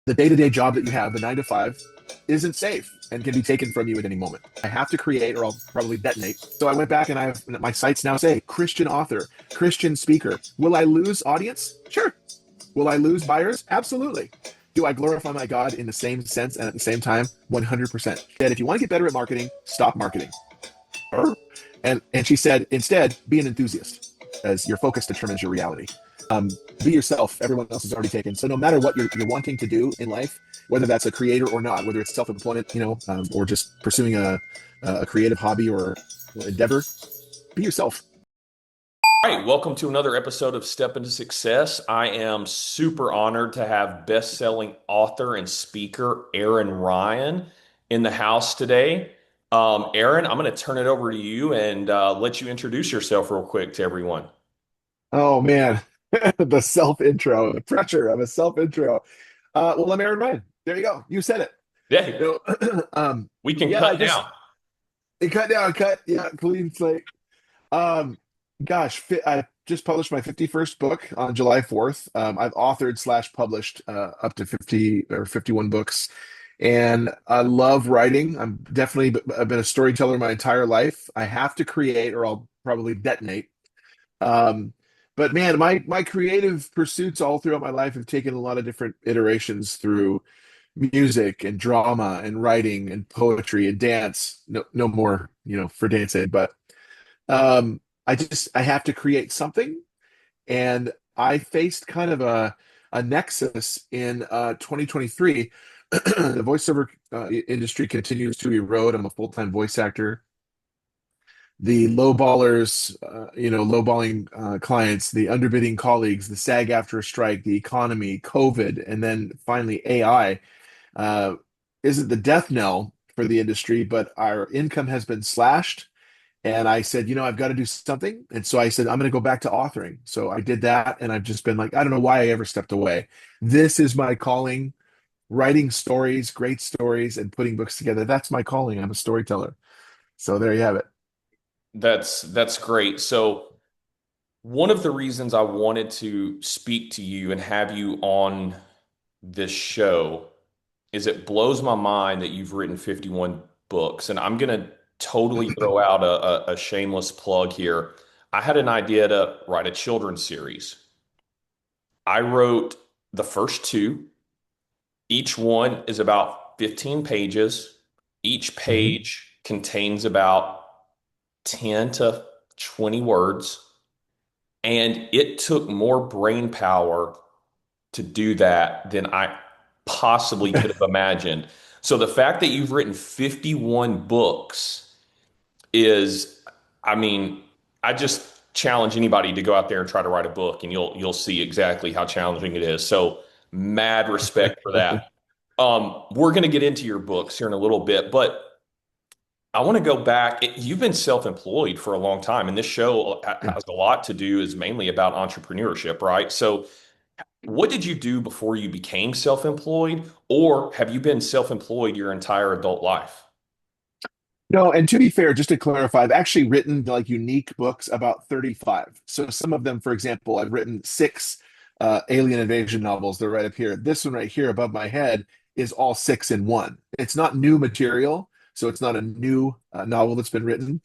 The day-to-day job that you have, the 9 to 5, isn't safe and can be taken from you at any moment. I have to create or I'll probably detonate. So I went back and my sites now say Christian author, Christian speaker. Will I lose audience? Sure. Will I lose buyers? Absolutely. Do I glorify my God in the same sense and at the same time? 100%. That if you want to get better at marketing, stop marketing. And she said, instead, be an enthusiast, as your focus determines your reality. Be yourself. Everyone else is already taken. So no matter what you're wanting to do in life, whether that's a creator or not, whether it's self-employment, or just pursuing a creative hobby or endeavor, be yourself. All right, welcome to another episode of Step into Success. I am super honored to have best-selling author and speaker Aaron Ryan in the house today. Aaron, I'm going to turn it over to you and let you introduce yourself real quick to everyone. Oh man, the self intro, the pressure of a self intro. Well, I'm Aaron Ryan. There you go. You said it. Yeah, You we can yeah, I cut just now. it cut down, cut. Yeah, clean slate. Um, I just published my 51st book on July 4th. I've authored slash published up to 50 or 51 books, and I love writing. I've been a storyteller my entire life. I have to create, or I'll probably detonate. Um, but man, my creative pursuits all throughout my life have taken a lot of different iterations through music and drama and writing and poetry and dance. No more, for dancing, but I have to create something, and I faced kind of a nexus in 2023. The voiceover industry continues to erode. I'm a full-time voice actor. The lowballers, lowballing clients, the underbidding colleagues, the SAG after a strike, the economy, COVID, and then finally AI uh, isn't the death knell for the industry, but our income has been slashed. And I said, I've got to do something. And so I said, I'm going to go back to authoring. So I did that. And I've just been like, I don't know why I ever stepped away. This is my calling, writing stories, great stories, and putting books together. That's my calling. I'm a storyteller. So there you have it. That's great. So one of the reasons I wanted to speak to you and have you on this show is it blows my mind that you've written 51 books. And I'm going to totally throw out a shameless plug here. I had an idea to write a children's series. I wrote the first two. Each one is about 15 pages. Each Mhm. page contains about 10 to 20 words. And it took more brain power to do that than I possibly could have imagined. So the fact that you've written 51 books is, I mean, I just challenge anybody to go out there and try to write a book and you'll see exactly how challenging it is. So mad respect for that. We're going to get into your books here in a little bit, but I want to go back. You've been self-employed for a long time, and this show has a lot to do is mainly about entrepreneurship, right? So what did you do before you became self-employed, or have you been self-employed your entire adult life? No, and to be fair, just to clarify, I've actually written like unique books about 35. So some of them, for example, I've written six alien invasion novels. They're right up here. This one right here above my head is all six in one. It's not new material, so it's not a new novel that's been written.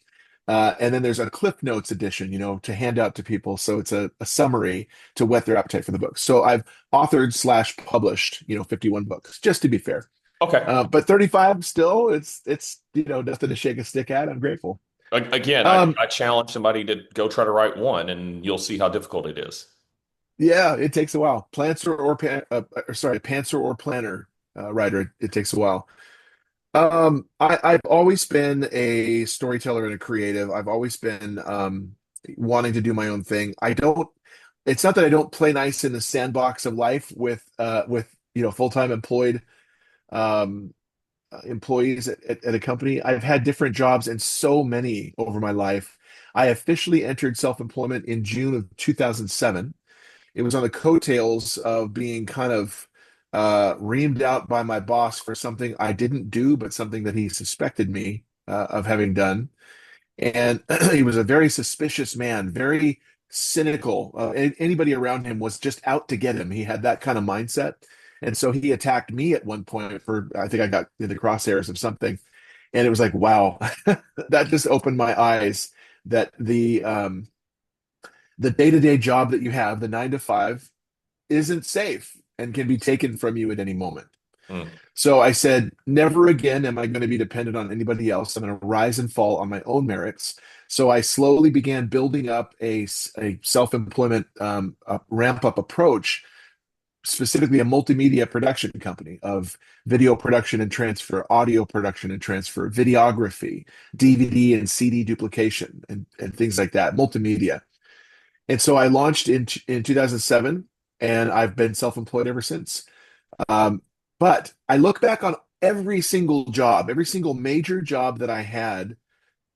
And then there's a Cliff Notes edition, to hand out to people. So it's a summary to whet their appetite for the book. So I've authored slash published, 51 books, just to be fair. Okay. But 35 still, it's nothing to shake a stick at. I'm grateful. Again, Um, I challenge somebody to go try to write one, and you'll see how difficult it is. yeah, it takes a while. Pantser or planner writer, it takes a while. I've always been a storyteller and a creative. I've always been wanting to do my own thing. It's not that I don't play nice in the sandbox of life with full-time um employees at a company. I've had different jobs and so many over my life. I officially entered self-employment in June of 2007. It was on the coattails of being kind of reamed out by my boss for something I didn't do, but something that he suspected me of having done. And he was a very suspicious man, very cynical. Anybody around him was just out to get him. He had that kind of mindset. And so he attacked me at one point for, I think I got in the crosshairs of something. And it was like, wow, that just opened my eyes that the day-to-day job that you have, the 9 to 5, isn't safe and can be taken from you at any moment. Mm. So I said, never again am I going to be dependent on anybody else. I'm going to rise and fall on my own merits. So I slowly began building up a self-employment a ramp-up approach, specifically a multimedia production company of video production and transfer, audio production and transfer, videography, DVD and CD duplication, and things like that, multimedia. And so I launched in 2007, and I've been self-employed ever since. Um, but I look back on every single job, every single major job that I had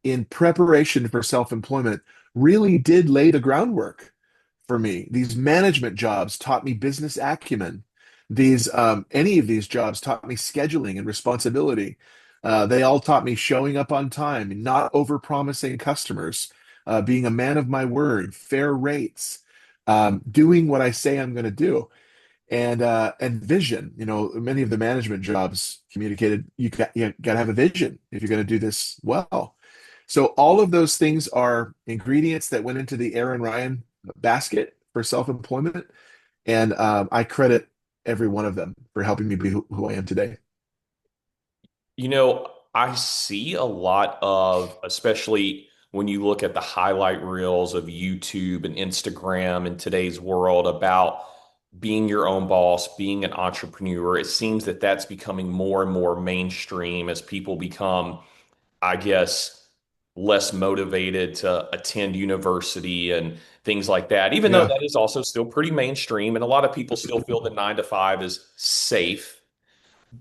in preparation for self-employment really did lay the groundwork for me. These management jobs taught me business acumen. These any of these jobs taught me scheduling and responsibility. They all taught me showing up on time, not over-promising customers, being a man of my word, fair rates, doing what I say I'm going to do, and vision. Many of the management jobs communicated you got to have a vision if you're going to do this well. So all of those things are ingredients that went into the Aaron Ryan basket for self-employment, and I credit every one of them for helping me be who I am today. I see a lot of, especially when you look at the highlight reels of YouTube and Instagram in today's world about being your own boss, being an entrepreneur. It seems that that's becoming more and more mainstream as people become, I guess, less motivated to attend university and things like that, even though Yeah, that is also still pretty mainstream. And a lot of people still feel that 9 to 5 is safe.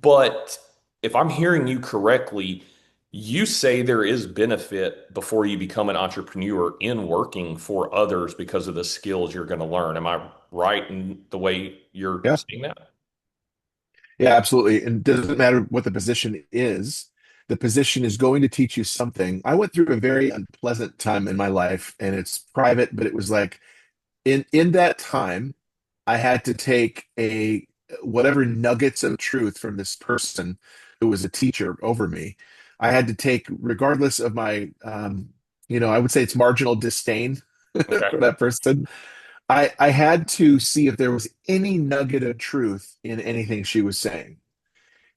But if I'm hearing you correctly, you say there is benefit before you become an entrepreneur in working for others because of the skills you're going to learn. Am I right in the way you're yeah, saying that? yeah, absolutely. And it doesn't matter what the position is. The position is going to teach you something. I went through a very unpleasant time in my life, and it's private, but it was like in that time, I had to take a whatever nuggets of truth from this person who was a teacher over me. I had to take, regardless of my, I would say it's marginal disdain Okay. for that person. I had to see if there was any nugget of truth in anything she was saying.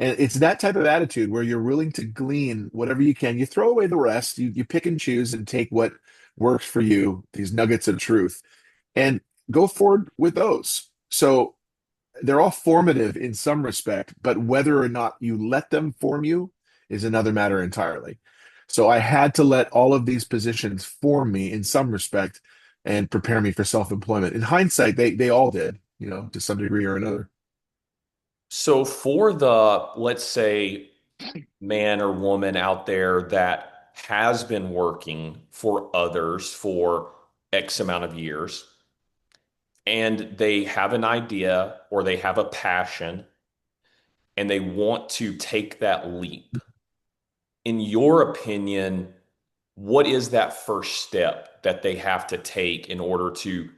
And it's that type of attitude where you're willing to glean whatever you can. You throw away the rest. You pick and choose and take what works for you, these nuggets of truth, and go forward with those. So they're all formative in some respect, but whether or not you let them form you is another matter entirely. So I had to let all of these positions form me in some respect and prepare me for self-employment. In hindsight, they all did, to some degree or another. So for the, let's say, man or woman out there that has been working for others for X amount of years, and they have an idea or they have a passion and they want to take that leap. In your opinion, what is that first step that they have to take in order to,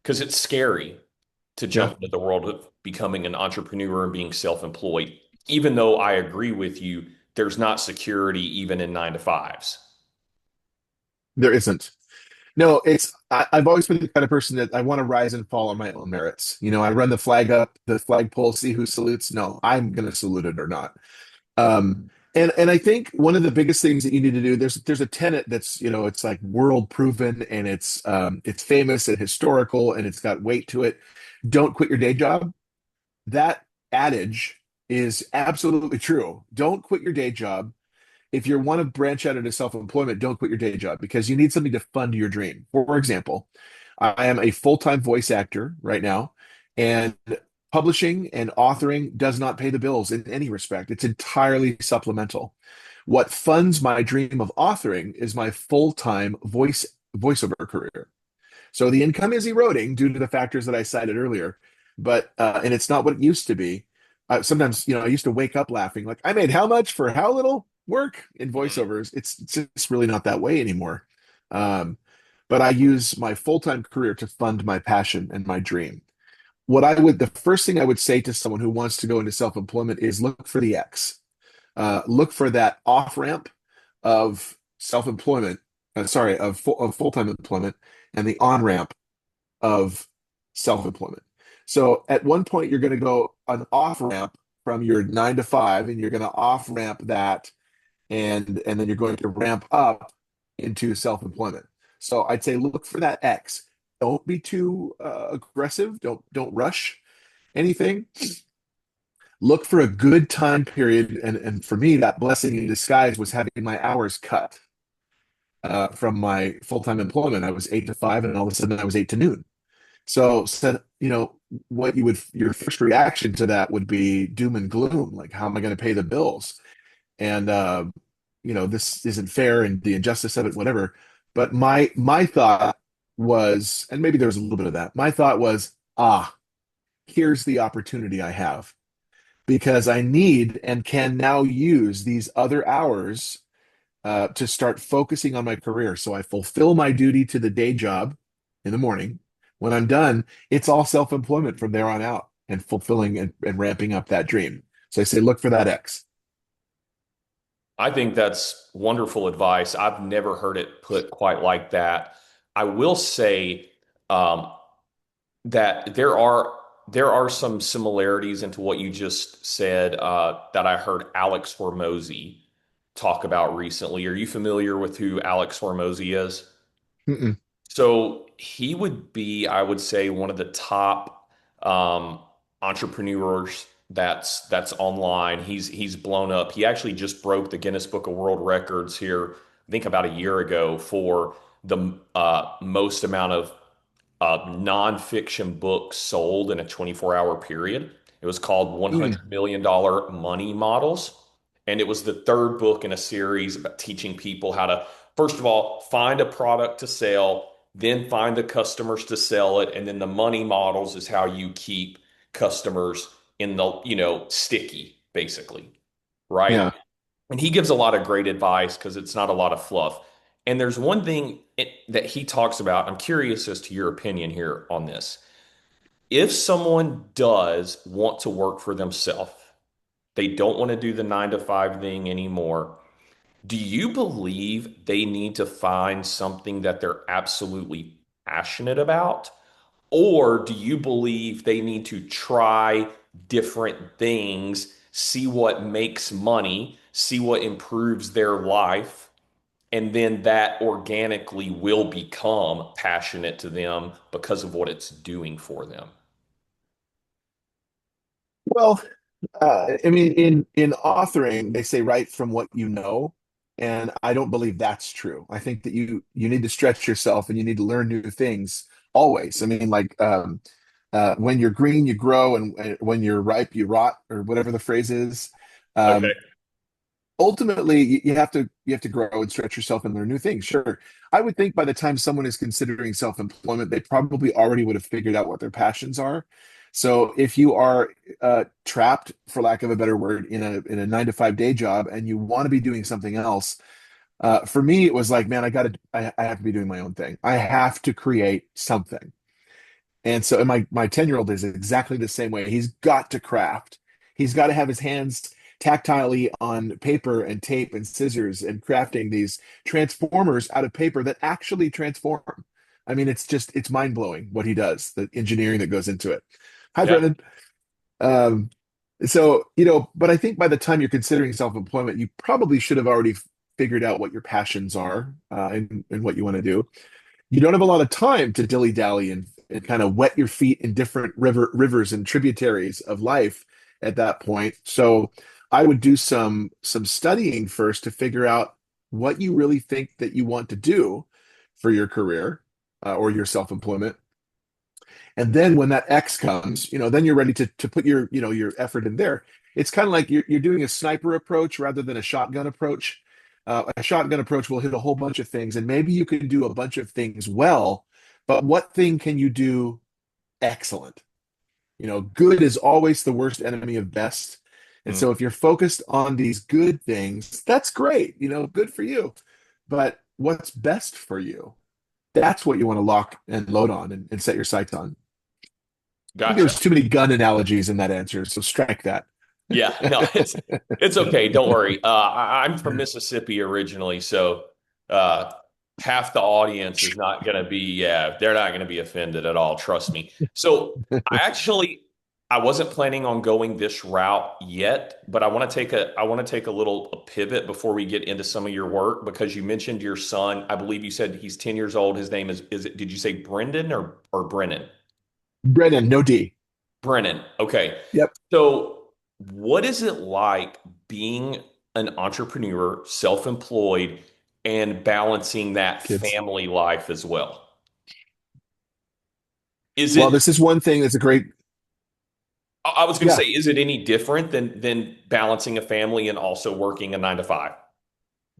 because it's scary to Yeah. jump into the world of becoming an entrepreneur and being self-employed, even though I agree with you, there's not security even in 9 to 5s. There isn't. No, I've always been the kind of person that I want to rise and fall on my own merits. I run the flag up, the flagpole, see who salutes. No, I'm going to salute it or not. And I think one of the biggest things that you need to do, there's a tenet that's, it's like world proven, and it's famous and historical, and it's got weight to it. Don't quit your day job. That adage is absolutely true. Don't quit your day job. If you want to branch out into self-employment, don't quit your day job because you need something to fund your dream. For example, I am a full-time voice actor right now, and publishing and authoring does not pay the bills in any respect. It's entirely supplemental. What funds my dream of authoring is my full-time voiceover career. So the income is eroding due to the factors that I cited earlier, but and it's not what it used to be. Sometimes, I used to wake up laughing, like I made how much for how little work in voiceovers. It's just really not that way anymore. Um, but I use my full-time career to fund my passion and my dream. the first thing I would say to someone who wants to go into self-employment is look for the X. Look for that off ramp of self-employment, of full-time employment, and the on ramp of self-employment. So at one point, you're going to go an off ramp from your 9 to 5, and you're going to off ramp that, and then you're going to ramp up into self-employment. So I'd say look for that X. Don't be too aggressive. Don't rush anything. Look for a good time period, and for me, that blessing in disguise was having my hours cut from my full-time employment. I was 8 to 5, and all of a sudden I was 8 to noon. So said, what your first reaction to that would be doom and gloom, like how am I going to pay the bills? And this isn't fair and the injustice of it, whatever. But my thought was, and maybe there was a little bit of that. My thought was, here's the opportunity I have because I need and can now use these other hours to start focusing on my career. So I fulfill my duty to the day job in the morning. When I'm done, it's all self-employment from there on out and fulfilling and ramping up that dream. So I say, look for that X. I think that's wonderful advice. I've never heard it put quite like that. I will say um, that there are some similarities into what you just said that I heard Alex Hormozy talk about recently. Are you familiar with who Alex Hormozy is? Mm-mm. So he would be, I would say, one of the top entrepreneurs that's online. He's blown up. He actually just broke the Guinness Book of World Records here, I think about a year ago, for the most amount of nonfiction books sold in a 24-hour period. It was called Mm. $100 million Money Models. And it was the third book in a series about teaching people how to, first of all, find a product to sell, then find the customers to sell it. And then the money models is how you keep customers in the, sticky, basically. Right. Yeah. And he gives a lot of great advice because it's not a lot of fluff. And there's one thing that he talks about. I'm curious as to your opinion here on this. If someone does want to work for themselves, they don't want to do the 9 to 5 thing anymore. Do you believe they need to find something that they're absolutely passionate about? Or do you believe they need to try different things, see what makes money, see what improves their life, and then that organically will become passionate to them because of what it's doing for them? Well, I mean, in authoring, they say write from what you know, and I don't believe that's true. I think that you need to stretch yourself and you need to learn new things always. I mean, like when you're green, you grow, and when you're ripe, you rot, or whatever the phrase is. Okay. Um, Ultimately you have to grow and stretch yourself and learn new things. Sure, I would think by the time someone is considering self-employment, they probably already would have figured out what their passions are. So if you are trapped, for lack of a better word, in a 9 to 5 day job and you want to be doing something else, for me it was like, man, I have to be doing my own thing. I have to create something. And so, and my 10-year-old is exactly the same way. He's got to craft. He's got to have his hands tactilely on paper and tape and scissors and crafting these transformers out of paper that actually transform. I mean, it's mind blowing what he does, the engineering that goes into it. Hi, Yeah. Brendan. Um, so, but I think by the time you're considering self-employment, you probably should have already figured out what your passions are, and what you want to do. You don't have a lot of time to dilly-dally and kind of wet your feet in different rivers and tributaries of life at that point. So I would do some studying first to figure out what you really think that you want to do for your career, or your self-employment. And then when that X comes, then you're ready to put your effort in there. It's kind of like you're doing a sniper approach rather than a shotgun approach. A shotgun approach will hit a whole bunch of things, and maybe you can do a bunch of things well, but what thing can you do excellent? Good is always the worst enemy of best. And Mm. so if you're focused on these good things, that's great, good for you. But what's best for you? That's what you want to lock and load on and set your sights on. I think Gotcha. there's too many gun analogies in that answer, so strike that. Yeah, no, it's okay. Don't worry. I'm from Mississippi originally, so uh, half the audience is not going to be, yeah, they're not going to be offended at all. Trust me. So I wasn't planning on going this route yet, but I want to take a little pivot before we get into some of your work because you mentioned your son. I believe you said he's 10 years old. His name is it? Did you say Brendan or Brennan? Brennan, no D. Brennan. Okay. Yep, So, what is it like being an entrepreneur, self-employed, and balancing that kids. family life as well? Is Well, it, this is one thing that's a great, I was going to say, yeah. is it any different than balancing a family and also working a 9 to 5?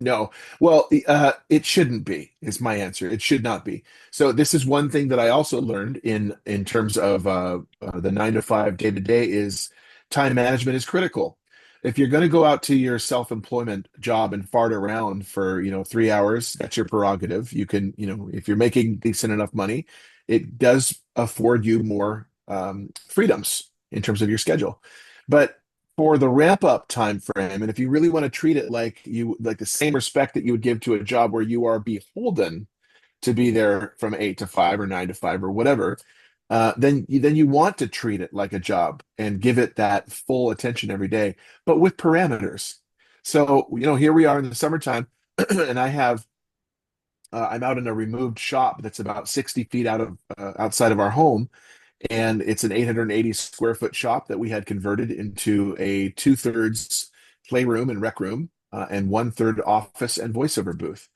No. Well, it shouldn't be, is my answer. It should not be. So this is one thing that I also learned in terms of the 9 to 5 day to day is time management is critical. If you're going to go out to your self-employment job and fart around for, 3 hours, that's your prerogative. You can, if you're making decent enough money, it does afford you more freedoms in terms of your schedule. But for the ramp up time frame, and if you really want to treat it like the same respect that you would give to a job where you are beholden to be there from 8 to 5 or 9 to 5 or whatever, then you want to treat it like a job and give it that full attention every day, but with parameters. So, here we are in the summertime, and I'm out in a removed shop that's about 60 feet outside of our home, and it's an 880 square foot shop that we had converted into a two-thirds playroom and rec room, and one-third office and voiceover booth.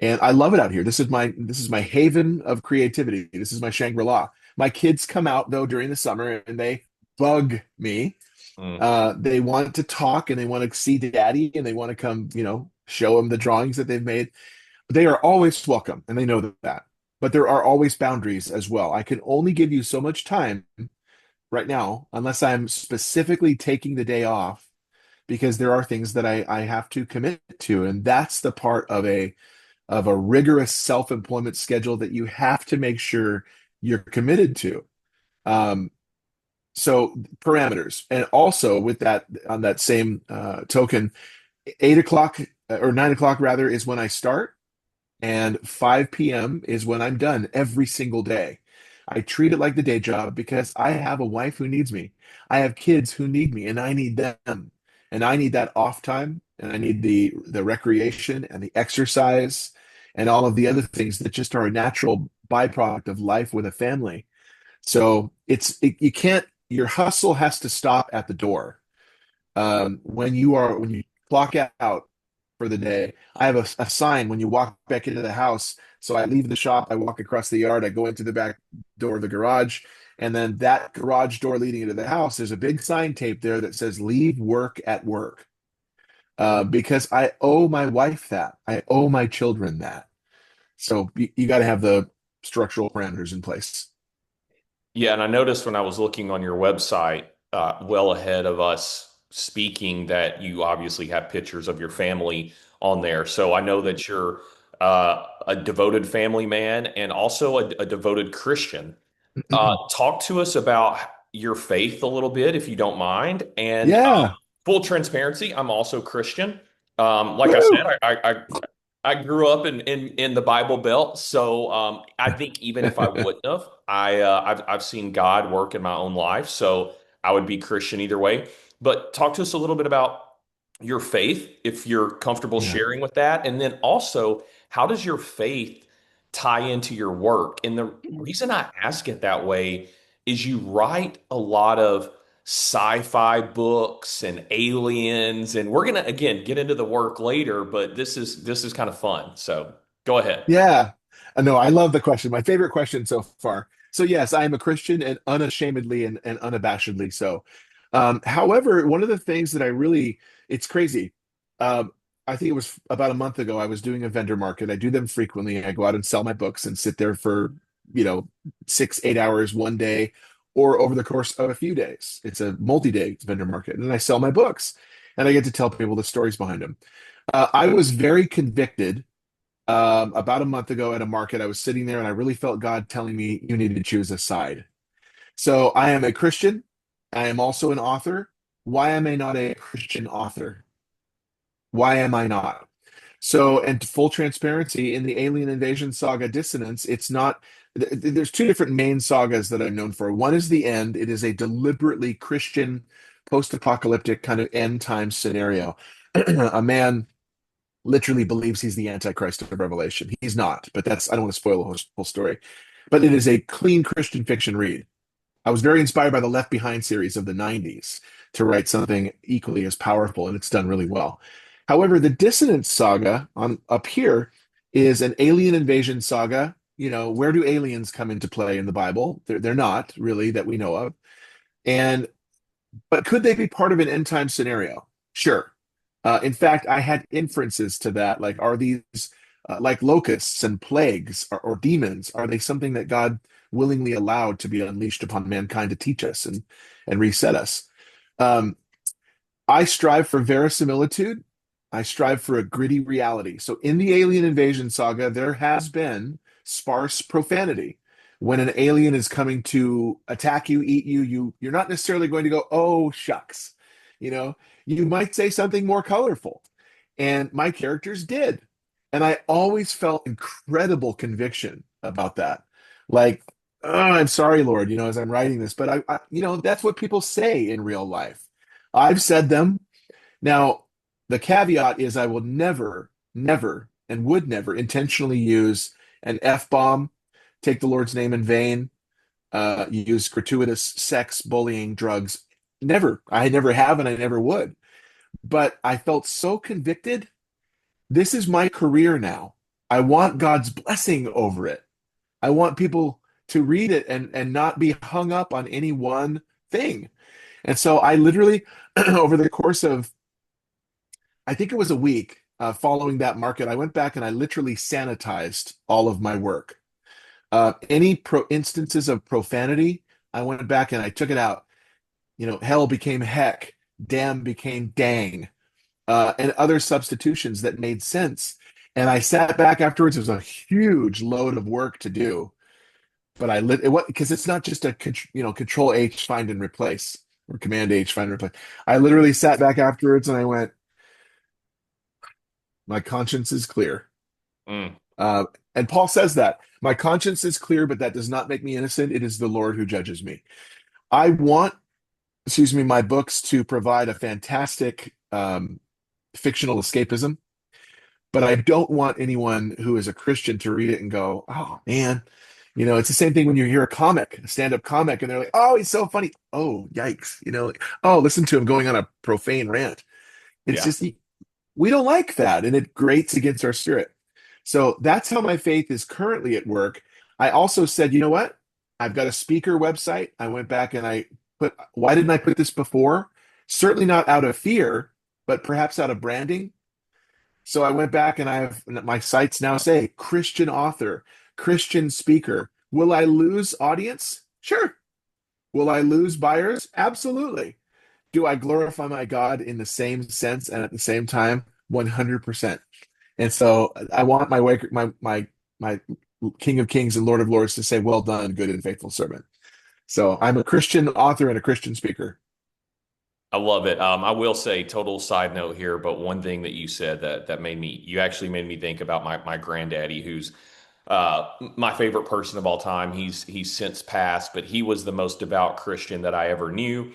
And I love it out here. This is my haven of creativity. This is my Shangri-La. My kids come out though during the summer and they bug me. Mm. They want to talk and they want to see daddy and they want to come, show them the drawings that they've made. They are always welcome and they know that. But there are always boundaries as well. I can only give you so much time right now unless I'm specifically taking the day off because there are things that I have to commit to. And that's the part of a rigorous self-employment schedule that you have to make sure you're committed to. Um, so parameters, and also with that on that same token, 8 o'clock or 9 o'clock rather is when I start, and 5 p.m. is when I'm done every single day. I treat it like the day job because I have a wife who needs me. I have kids who need me and I need them. And I need that off time and I need the recreation and the exercise and all of the other things that just are a natural byproduct of life with a family. So you can't your hustle has to stop at the door. When you clock out for the day, I have a sign when you walk back into the house. So I leave the shop, I walk across the yard, I go into the back door of the garage, and then that garage door leading into the house, there's a big sign tape there that says "Leave work at work." Because I owe my wife that, I owe my children that. So you got to have the structural parameters in place. Yeah, and I noticed when I was looking on your website, well ahead of us speaking, that you obviously have pictures of your family on there. So I know that you're a devoted family man and also a devoted Christian. Talk to us about your faith a little bit, if you don't mind. And Yeah. full transparency, I'm also Christian. Like I said, Woo! I grew up in the Bible Belt, so I think even if I wouldn't have, I've seen God work in my own life, so I would be Christian either way. But talk to us a little bit about your faith, if you're comfortable Yeah. sharing with that, and then also how does your faith tie into your work? And the reason I ask it that way is you write a lot of sci-fi books and aliens, and we're gonna again get into the work later, but this is kind of fun. So go ahead. Yeah. No, I love the question. My favorite question so far. So yes, I am a Christian and unashamedly and unabashedly so. However, one of the things that it's crazy. I think it was about a month ago, I was doing a vendor market. I do them frequently. I go out and sell my books and sit there for, you know, 6, 8 hours one day or over the course of a few days. It's a multi-day vendor market. And I sell my books and I get to tell people the stories behind them. I was very convicted about a month ago at a market. I was sitting there and I really felt God telling me you need to choose a side. So I am a Christian. I am also an author. Why am I not a Christian author? Why am I not? So, and full transparency, in the Alien Invasion saga Dissonance, it's not, there's two different main sagas that I'm known for. One is The End. It is a deliberately Christian, post-apocalyptic kind of end time scenario. A man literally believes he's the Antichrist of Revelation. He's not, but I don't want to spoil the whole story. But it is a clean Christian fiction read. I was very inspired by the Left Behind series of the 90s to write something equally as powerful, and it's done really well. However, the Dissonance saga on up here is an alien invasion saga. You know, where do aliens come into play in the Bible? They're not really that we know of. And but could they be part of an end time scenario? Sure. In fact, I had inferences to that. Like, are these like locusts and plagues or demons? Are they something that God willingly allowed to be unleashed upon mankind to teach us and reset us? Um, I strive for verisimilitude. I strive for a gritty reality. So in the Alien Invasion saga, there has been sparse profanity. When an alien is coming to attack you, eat you, you're not necessarily going to go, "Oh, shucks." You know, you might say something more colorful. And my characters did. And I always felt incredible conviction about that. Like, "Oh, I'm sorry, Lord, as I'm writing this, but that's what people say in real life. I've said them. Now, the caveat is I will never, never, and would never intentionally use an F-bomb, take the Lord's name in vain, use gratuitous sex, bullying, drugs. Never. I never have, and I never would. But I felt so convicted. This is my career now. I want God's blessing over it. I want people to read it and not be hung up on any one thing. And so I literally, over the course of, I think it was a week following that market, I went back and I literally sanitized all of my work. Any instances of profanity, I went back and I took it out. Hell became heck, damn became dang, and other substitutions that made sense. And I sat back afterwards. It was a huge load of work to do, but I lit it because it's not just a control H find and replace or command H find and replace. I literally sat back afterwards and I went, my conscience is clear. Mm. Uh, and Paul says that my conscience is clear, but that does not make me innocent. It is the Lord who judges me. I want, excuse me, my books to provide a fantastic fictional escapism, but I don't want anyone who is a Christian to read it and go, "Oh man." It's the same thing when you hear a stand-up comic, and they're like, "Oh, he's so funny." Oh, yikes. Like, oh, listen to him going on a profane rant. It's Yeah. just we don't like that, and it grates against our spirit. So that's how my faith is currently at work. I also said, you know what? I've got a speaker website. I went back and why didn't I put this before? Certainly not out of fear, but perhaps out of branding. So I went back and I have my sites now say Christian author, Christian speaker. Will I lose audience? Sure. Will I lose buyers? Absolutely. Do I glorify my God in the same sense and at the same time? 100%. And so I want my King of Kings and Lord of Lords to say, "Well done, good and faithful servant." So I'm a Christian author and a Christian speaker. I love it. I will say, total side note here, but one thing that you said that you actually made me think about my granddaddy, who's my favorite person of all time. He's since passed, but he was the most devout Christian that I ever knew,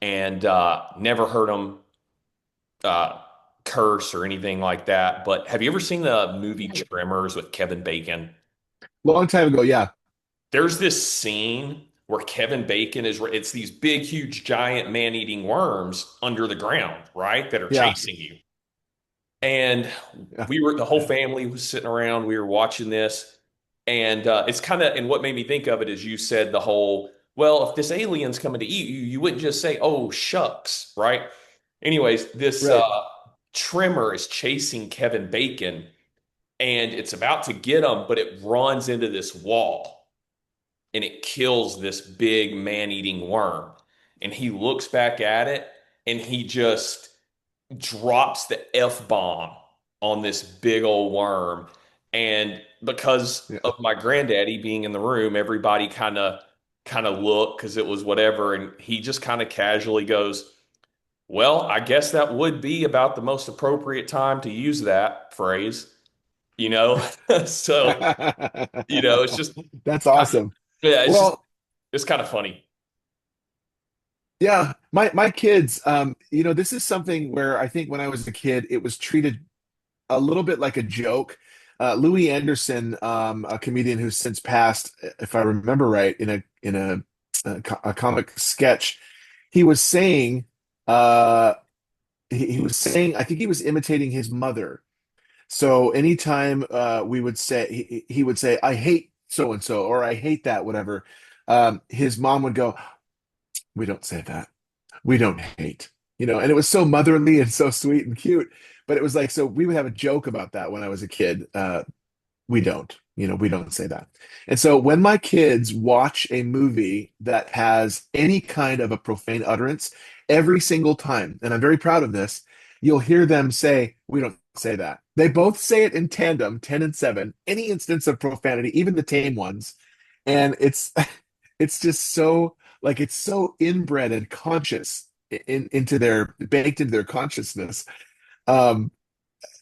and never heard him uh, curse or anything like that. But have you ever seen the movie Tremors with Kevin Bacon? Long time ago, yeah, There's this scene where Kevin Bacon it's these big, huge, giant man-eating worms under the ground, right? That are yeah, chasing you. And yeah, the whole family was sitting around, we were watching this. And it's kind of, and what made me think of it is you said the whole, well, if this alien's coming to eat you, you wouldn't just say, "Oh, shucks," right? Anyways, this right, trimmer is chasing Kevin Bacon and it's about to get him, but it runs into this wall and it kills this big man-eating worm. And he looks back at it and he just drops the F bomb on this big old worm. And because yeah, of my granddaddy being in the room, everybody kind of kind of look because it was whatever. And he just kind of casually goes, well, I guess that would be about the most appropriate time to use that phrase, you know? So, it's just That's kind of, awesome. yeah, Well, it's kind of funny. yeah, my kids, this is something where I think when I was a kid, it was treated a little bit like a joke. Louis Anderson, a comedian who's since passed, if I remember right, in a comic sketch, he was saying, uh, he was saying, I think he was imitating his mother. So anytime we would say, he would say, "I hate so and so," or "I hate that," whatever. His mom would go, "We don't say that. We don't hate." And it was so motherly and so sweet and cute. But it was like, so we would have a joke about that when I was a kid. We don't say that. And so when my kids watch a movie that has any kind of a profane utterance, every single time, and I'm very proud of this, you'll hear them say, "We don't say that." They both say it in tandem, 10 and 7, any instance of profanity, even the tame ones. And it's just so like it's so inbred and conscious into their baked into their consciousness. Um,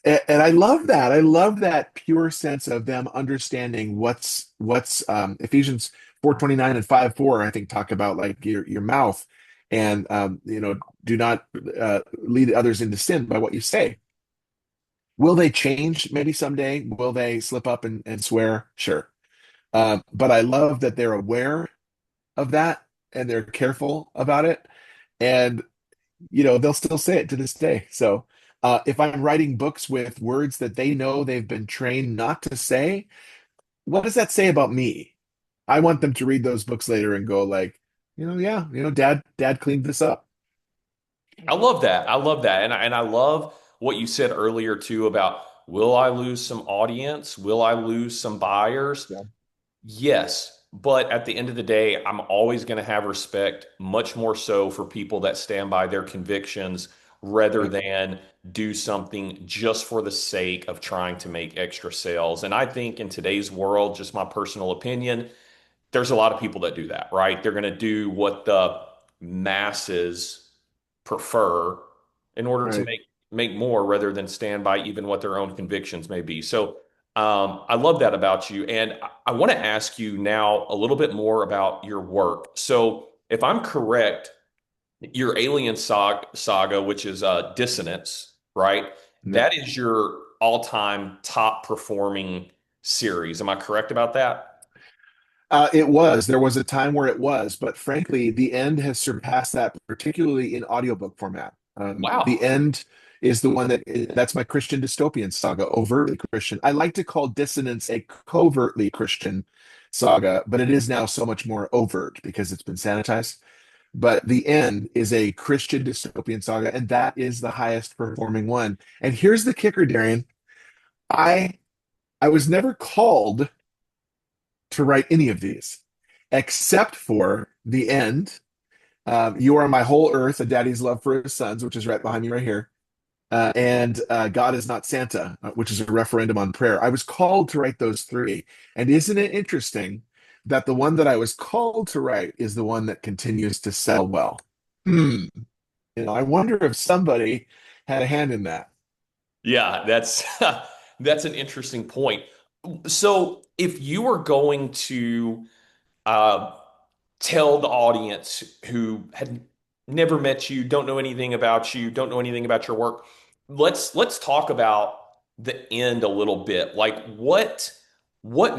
and I love that. I love that pure sense of them understanding what's Ephesians 4:29 and 5:4, I think, talk about like your mouth and do not lead others into sin by what you say. Will they change maybe someday? Will they slip up and swear? Sure. But I love that they're aware of that and they're careful about it. And they'll still say it to this day. So if I'm writing books with words that they know they've been trained not to say, what does that say about me? I want them to read those books later and go like, yeah, dad cleaned this up. I love that. I love that. And I love what you said earlier too about will I lose some audience? Will I lose some buyers? Yeah, Yes, but at the end of the day, I'm always going to have respect, much more so for people that stand by their convictions rather right. than do something just for the sake of trying to make extra sales. And I think in today's world, just my personal opinion, there's a lot of people that do that, right? They're going to do what the masses prefer in order to Right. make more rather than stand by even what their own convictions may be. So I love that about you. And I want to ask you now a little bit more about your work. So if I'm correct, your Alien saga, which is Dissonance, right? Yeah. That is your all-time top performing series. Am I correct about that? It was. There was a time where it was, but frankly, the end has surpassed that, particularly in audiobook format. The Wow. end is the one that's my Christian dystopian saga, overtly Christian. I like to call Dissonance a covertly Christian saga, but it is now so much more overt because it's been sanitized. But the end is a Christian dystopian saga, and that is the highest performing one. And here's the kicker, Darian. I I was never called to write any of these, except for the end. You are my whole earth, a daddy's love for his sons, which is right behind me right here. And God is not Santa, which is a referendum on prayer. I was called to write those three. And isn't it interesting that the one that I was called to write is the one that continues to sell well? Hmm. I wonder if somebody had a hand in that. Yeah, that's that's an interesting point. So if you were going to uh, tell the audience who had never met you, don't know anything about you, don't know anything about your work, let's talk about the end a little bit. Like what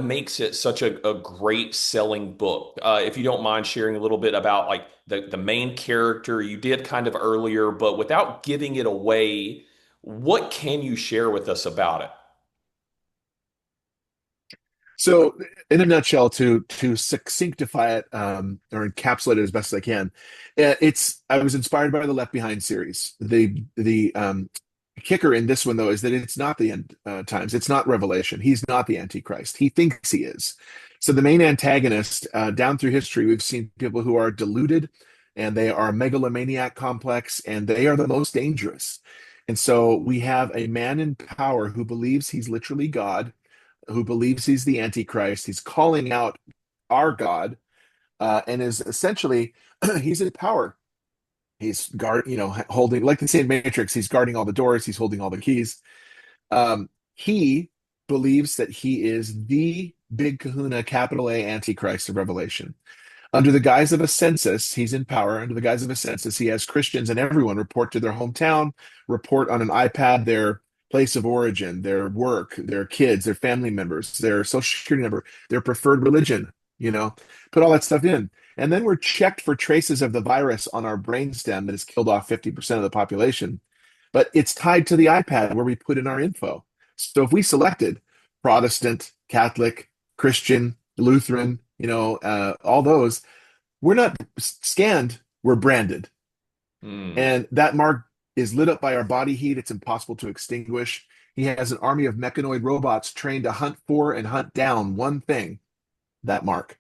makes it such a great selling book? If you don't mind sharing a little bit about like the main character you did kind of earlier, but without giving it away, what can you share with us about it? So, in a nutshell, to succinctify it or encapsulate it as best as I can, I was inspired by the Left Behind series. The kicker in this one though is that it's not the end times. It's not Revelation. He's not the Antichrist. He thinks he is. So the main antagonist down through history, we've seen people who are deluded, and they are megalomaniac complex, and they are the most dangerous. And so we have a man in power who believes he's literally God, who believes he's the Antichrist. He's calling out our God, and is essentially he's in power. He's holding like the same Matrix. He's guarding all the doors. He's holding all the keys. He believes that he is the big kahuna, capital A Antichrist of Revelation. Under the guise of a census, he's in power. Under the guise of a census, he has Christians and everyone report to their hometown, report on an iPad their place of origin, their work, their kids, their family members, their social security number, their preferred religion, put all that stuff in. And then we're checked for traces of the virus on our brainstem that has killed off 50% of the population. But it's tied to the iPad where we put in our info. So if we selected Protestant, Catholic, Christian, Lutheran, all those, we're not scanned, we're branded. Hmm. And that mark is lit up by our body heat. It's impossible to extinguish. He has an army of mechanoid robots trained to hunt for and hunt down one thing, that mark.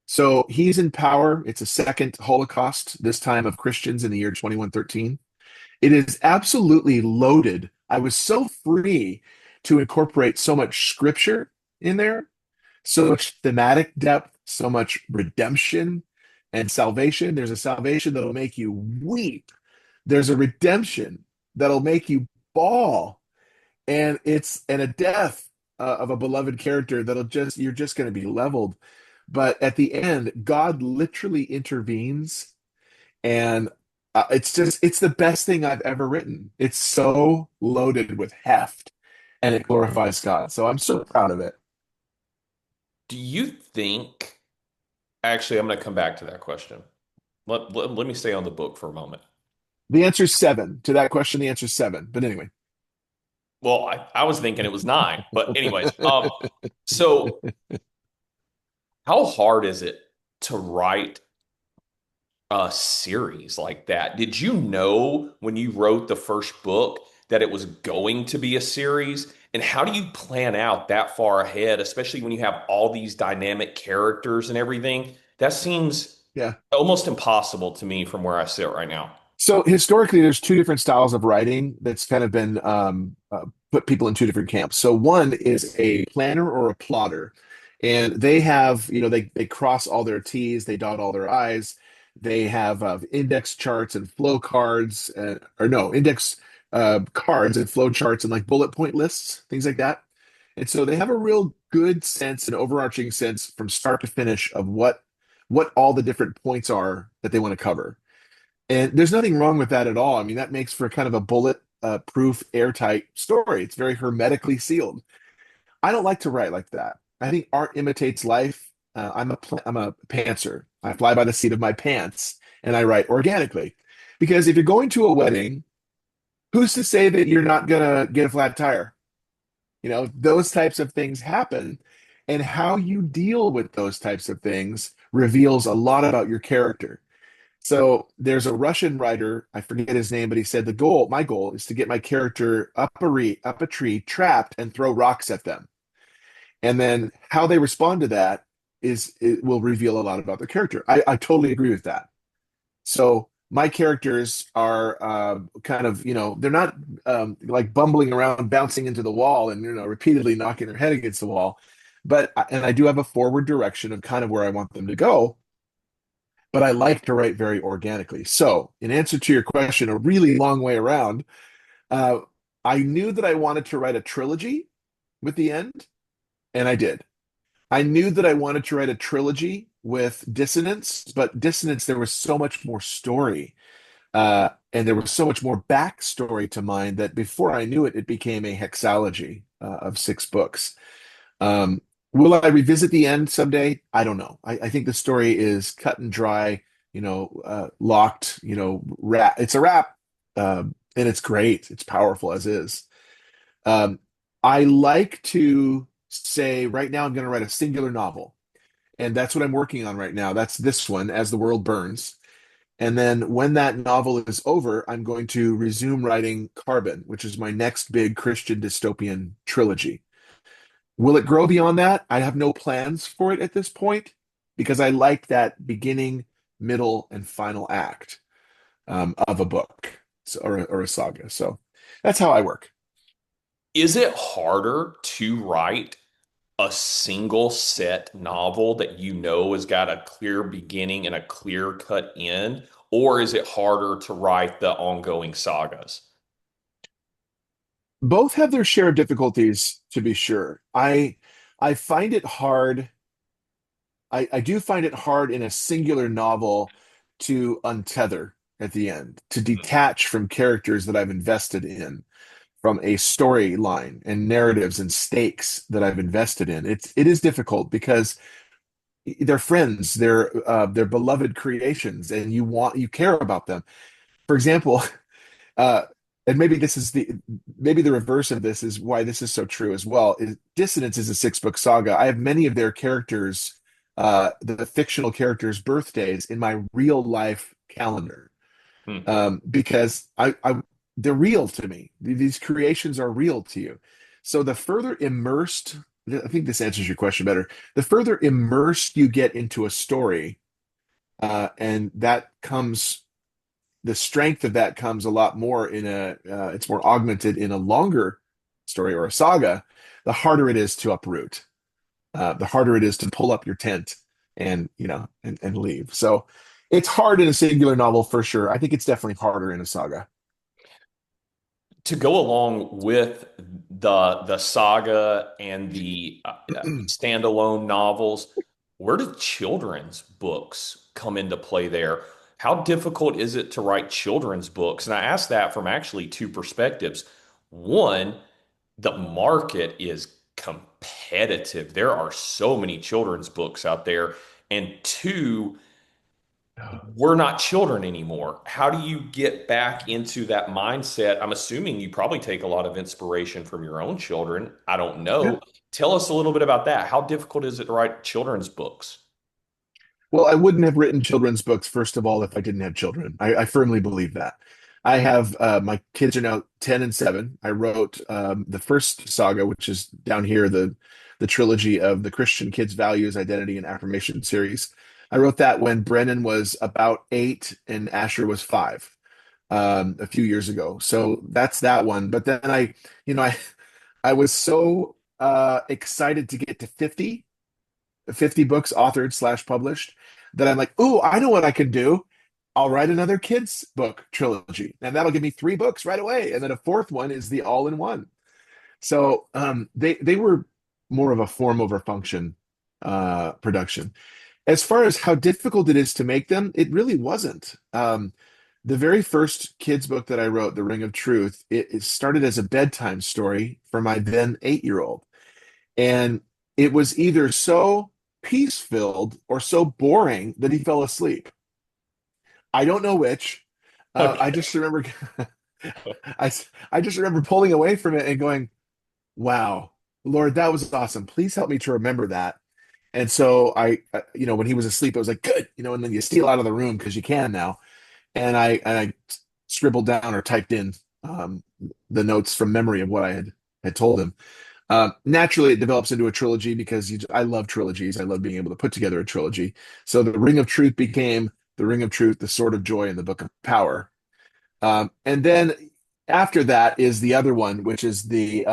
So he's in power. It's a second Holocaust, this time of Christians in the year 2113. It is absolutely loaded. I was so free to incorporate so much scripture in there, so much thematic depth, so much redemption and salvation. There's a salvation that'll make you weep. There's a redemption that'll make you bawl, and a death of a beloved character that'll just you're just going to be leveled. But at the end, God literally intervenes, and it's the best thing I've ever written. It's so loaded with heft, and it glorifies God. So I'm so proud of it. Do you think, actually, I'm going to come back to that question. Let me stay on the book for a moment. The answer's seven. To that question, the answer's seven. But anyway. Well, I was thinking it was nine, but anyways, so how hard is it to write a series like that? Did you know when you wrote the first book that it was going to be a series? And how do you plan out that far ahead, especially when you have all these dynamic characters and everything? That seems Yeah. almost impossible to me from where I sit right now. So historically, there's two different styles of writing that's kind of been put people in two different camps. So one is a planner or a plotter, and they have, they cross all their T's, they dot all their I's. They have index charts and flow cards, or no, index cards and flow charts and like bullet point lists, things like that. And so they have a real good sense, an overarching sense from start to finish of what all the different points are that they want to cover. And there's nothing wrong with that at all. I mean, that makes for kind of a bullet proof, airtight story. It's very hermetically sealed. I don't like to write like that. I think art imitates life. I'm a pantser. I fly by the seat of my pants and I write organically. Because if you're going to a wedding, who's to say that you're not gonna get a flat tire? Those types of things happen. And how you deal with those types of things reveals a lot about your character. So there's a Russian writer, I forget his name, but he said my goal is to get my character up a tree, trapped, and throw rocks at them. And then how they respond to that it will reveal a lot about their character. I totally agree with that. So my characters are kind of, they're not like bumbling around, bouncing into the wall and, repeatedly knocking their head against the wall. And I do have a forward direction of kind of where I want them to go, but I like to write very organically. So, in answer to your question, a really long way around, uh, I knew that I wanted to write a trilogy with the end, and I did. I knew that I wanted to write a trilogy with Dissonance, but Dissonance, there was so much more story, and there was so much more backstory to mine that before I knew it, it became a hexalogy of six books. Um, will I revisit the end someday? I don't know. I think the story is cut and dry, locked, it's a wrap, and it's great. It's powerful as is. Um, I like to say right now I'm going to write a singular novel, and that's what I'm working on right now. That's this one, As the World Burns. And then when that novel is over, I'm going to resume writing Carbon, which is my next big Christian dystopian trilogy. Will it grow beyond that? I have no plans for it at this point because I like that beginning, middle, and final act of a book or a saga. So that's how I work. Is it harder to write a single set novel that you know has got a clear beginning and a clear cut end, or is it harder to write the ongoing sagas? Both have their share of difficulties, to be sure. I find it hard. I do find it hard in a singular novel to untether at the end, to detach from characters that I've invested in, from a storyline and narratives and stakes that I've invested in. It is difficult because they're friends, they're beloved creations, and you care about them. For example, uh, and maybe the reverse of this is why this is so true as well. Is Dissonance is a six-book saga. I have many of their characters, the fictional characters' birthdays in my real life calendar, Hmm. because they're real to me. These creations are real to you. So the further immersed, I think this answers your question better. The further immersed you get into a story, and that comes the strength of that comes a lot more in it's more augmented in a longer story or a saga, the harder it is to uproot, the harder it is to pull up your tent and and leave. So it's hard in a singular novel for sure. I think it's definitely harder in a saga. To go along with the saga and the standalone novels, where do children's books come into play there? How difficult is it to write children's books? And I ask that from actually two perspectives. One, the market is competitive. There are so many children's books out there. And two, we're not children anymore. How do you get back into that mindset? I'm assuming you probably take a lot of inspiration from your own children. I don't Yeah. know. Tell us a little bit about that. How difficult is it to write children's books? Well, I wouldn't have written children's books, first of all, if I didn't have children. I firmly believe that. I have my kids are now 10 and 7. I wrote the first saga, which is down here, the trilogy of the Christian Kids Values, Identity, and Affirmation series. I wrote that when Brennan was about 8 and Asher was 5, a few years ago. So that's that one. But then you know, I, I was so excited to get to 50 books authored slash published that I'm like, oh, I know what I can do. I'll write another kids book trilogy, and that'll give me 3 books right away. And then a fourth one is the all-in-one. So they were more of a form over function production. As far as how difficult it is to make them, it really wasn't. The very first kids book that I wrote, The Ring of Truth, it started as a bedtime story for my then 8-year-old. And it was either so peace filled or so boring that he fell asleep. I don't know which. I Okay. just remember, I, I just remember pulling away from it and going, wow, Lord, that was awesome. Please help me to remember that. And so when he was asleep, I was like, good, and then you steal out of the room because you can now. And I scribbled down or typed in the notes from memory of what I had told him. Naturally, it develops into a trilogy because I love trilogies. I love being able to put together a trilogy. So the Ring of Truth became the Ring of Truth, the Sword of Joy, and the Book of Power. And then after that is the other one, which is the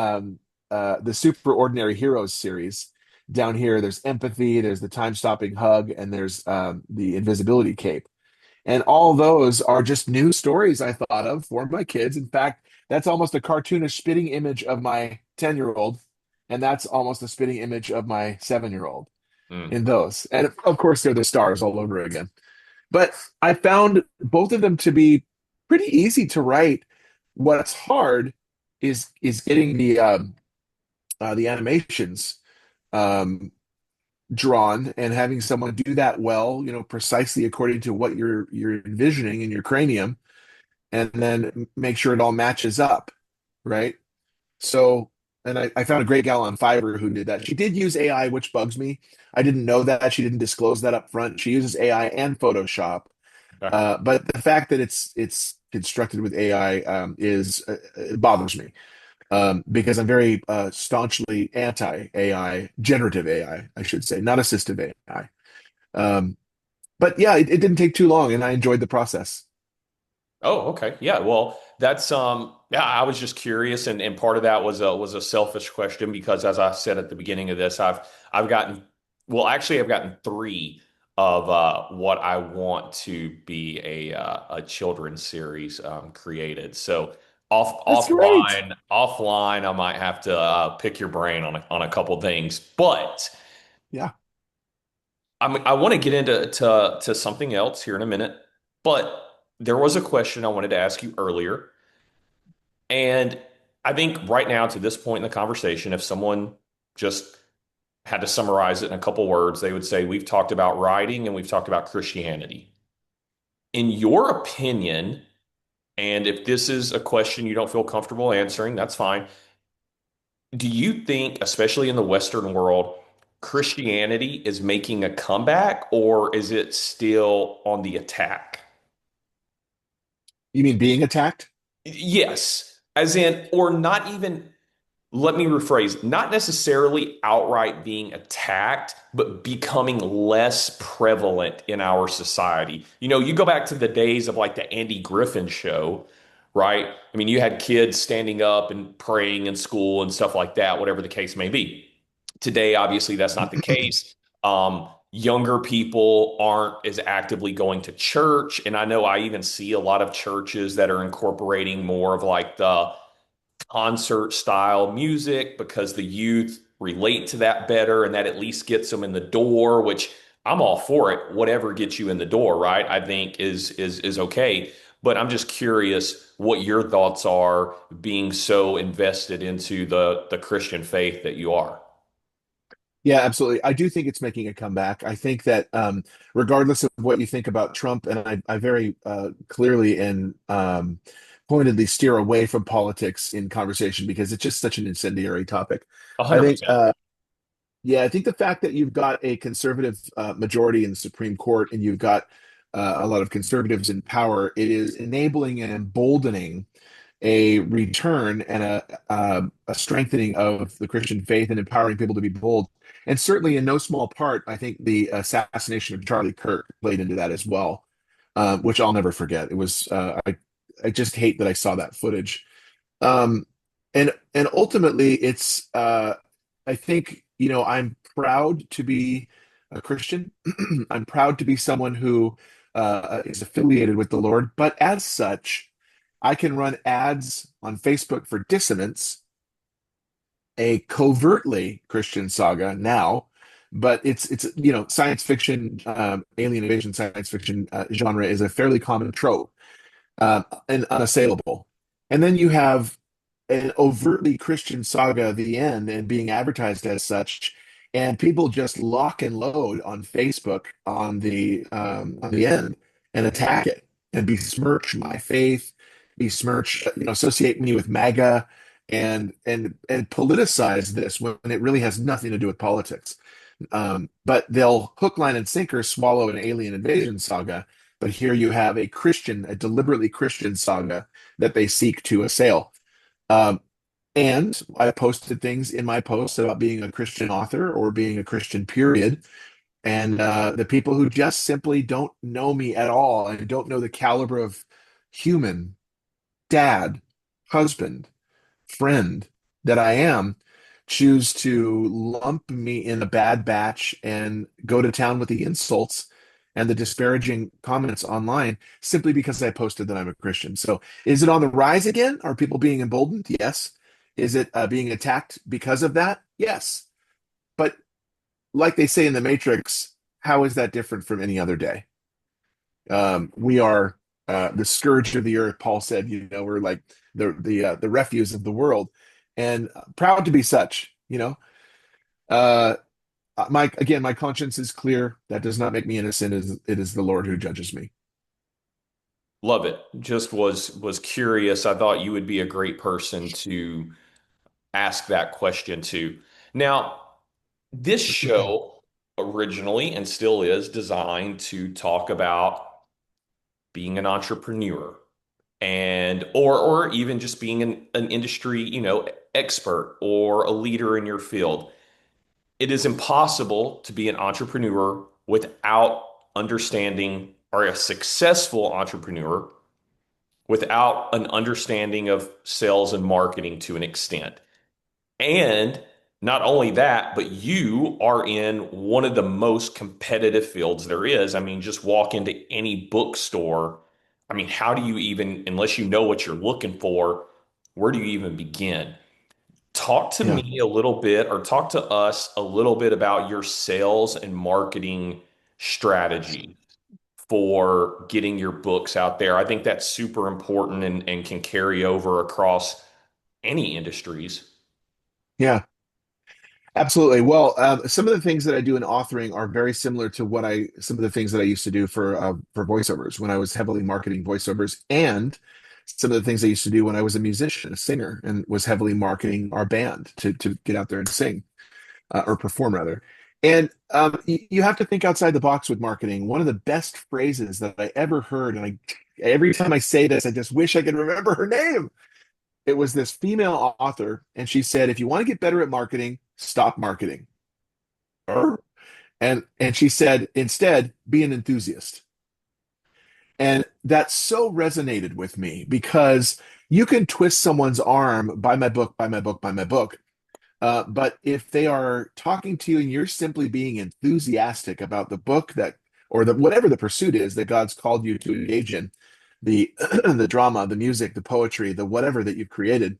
Super Ordinary Heroes series. Down here, there's Empathy, there's the Time Stopping Hug, and there's the Invisibility Cape. And all those are just new stories I thought of for my kids. In fact, that's almost a cartoonish spitting image of my 10-year-old, and that's almost a spitting image of my 7-year-old Mm. in those. And of course, they're the stars all over again. But I found both of them to be pretty easy to write. What's hard is getting the animations um, drawn and having someone do that well, precisely according to what you're envisioning in your cranium, and then make sure it all matches up, right? So, and I found a great gal on Fiverr who did that. She did use AI, which bugs me. I didn't know that. She didn't disclose that up front. She uses AI and Photoshop, Okay. but the fact that it's constructed with AI is it bothers me, because I'm very staunchly anti-AI, generative AI, I should say, not assistive AI. But yeah, it didn't take too long, and I enjoyed the process. Oh, okay. Yeah. Well, that's Yeah, I was just curious, and part of that was a selfish question because, as I said at the beginning of this, I've gotten well, actually, I've gotten three of what I want to be a children's series created. So That's great. offline, I might have to pick your brain on a couple things, but Yeah. I want to get into to something else here in a minute. But there was a question I wanted to ask you earlier. And I think right now, to this point in the conversation, if someone just had to summarize it in a couple words, they would say, we've talked about writing and we've talked about Christianity. In your opinion, and if this is a question you don't feel comfortable answering, that's fine. Do you think, especially in the Western world, Christianity is making a comeback or is it still on the attack? You mean being attacked? Yes, as in, or not even. Let me rephrase, not necessarily outright being attacked, but becoming less prevalent in our society. You know, you go back to the days of like the Andy Griffin show, right? I mean, you had kids standing up and praying in school and stuff like that, whatever the case may be. Today, obviously, that's not the case. Younger people aren't as actively going to church. And I know I even see a lot of churches that are incorporating more of like the concert style music because the youth relate to that better and that at least gets them in the door, which I'm all for it. Whatever gets you in the door, right? I think is okay. But I'm just curious what your thoughts are being so invested into the Christian faith that you are. Yeah, absolutely. I do think it's making a comeback. I think that regardless of what you think about Trump, and I very clearly and pointedly steer away from politics in conversation because it's just such an incendiary topic. I think, 100%. yeah, I think the fact that you've got a conservative majority in the Supreme Court and you've got a lot of conservatives in power, it is enabling and emboldening a return and a strengthening of the Christian faith and empowering people to be bold. And certainly, in no small part, I think the assassination of Charlie Kirk played into that as well, which I'll never forget. It was I just hate that I saw that footage. Um, and ultimately, it's I think I'm proud to be a Christian. I'm proud to be someone who is affiliated with the Lord, but as such. I can run ads on Facebook for Dissonance, a covertly Christian saga now, but it's science fiction, alien invasion science fiction genre is a fairly common trope and unassailable. And then you have an overtly Christian saga, The End, and being advertised as such, and people just lock and load on Facebook on the end and attack it and besmirch my faith, besmirch, associate me with MAGA and politicize this when it really has nothing to do with politics. But they'll hook, line, and sinker swallow an alien invasion saga. But here you have a deliberately Christian saga that they seek to assail. Um, and I posted things in my posts about being a Christian author or being a Christian period. And the people who just simply don't know me at all and don't know the caliber of human, dad, husband, friend that I am choose to lump me in a bad batch and go to town with the insults and the disparaging comments online simply because I posted that I'm a Christian. So is it on the rise again? Are people being emboldened? Yes. Is it being attacked because of that? Yes. But like they say in the Matrix, how is that different from any other day? We are the scourge of the earth. Paul said, we're like the refuse of the world, and proud to be such. Uh, my conscience is clear. That does not make me innocent. It is the Lord who judges me. Love it. Just was curious. I thought you would be a great person to ask that question to. Now, this show originally and still is designed to talk about being an entrepreneur and or even just being an industry, expert or a leader in your field. It is impossible to be an entrepreneur without understanding or a successful entrepreneur without an understanding of sales and marketing to an extent. And not only that, but you are in one of the most competitive fields there is. I mean, just walk into any bookstore. I mean, how do you even, unless you know what you're looking for, where do you even begin? Talk to Yeah. me a little bit, or talk to us a little bit about your sales and marketing strategy for getting your books out there. I think that's super important and can carry over across any industries. Yeah. Absolutely. Well, some of the things that I do in authoring are very similar to some of the things that I used to do for voiceovers when I was heavily marketing voiceovers, and some of the things I used to do when I was a musician, a singer, and was heavily marketing our band to get out there and sing or perform rather. And you have to think outside the box with marketing. One of the best phrases that I ever heard, and every time I say this, I just wish I could remember her name. It was this female author, and she said, "If you want to get better at marketing, stop marketing." And she said, "Instead, be an enthusiast." And that so resonated with me because you can twist someone's arm, buy my book, buy my book, buy my book. But if they are talking to you and you're simply being enthusiastic about the book that, or the whatever the pursuit is that God's called you to engage in, the the drama, the music, the poetry, the whatever that you've created,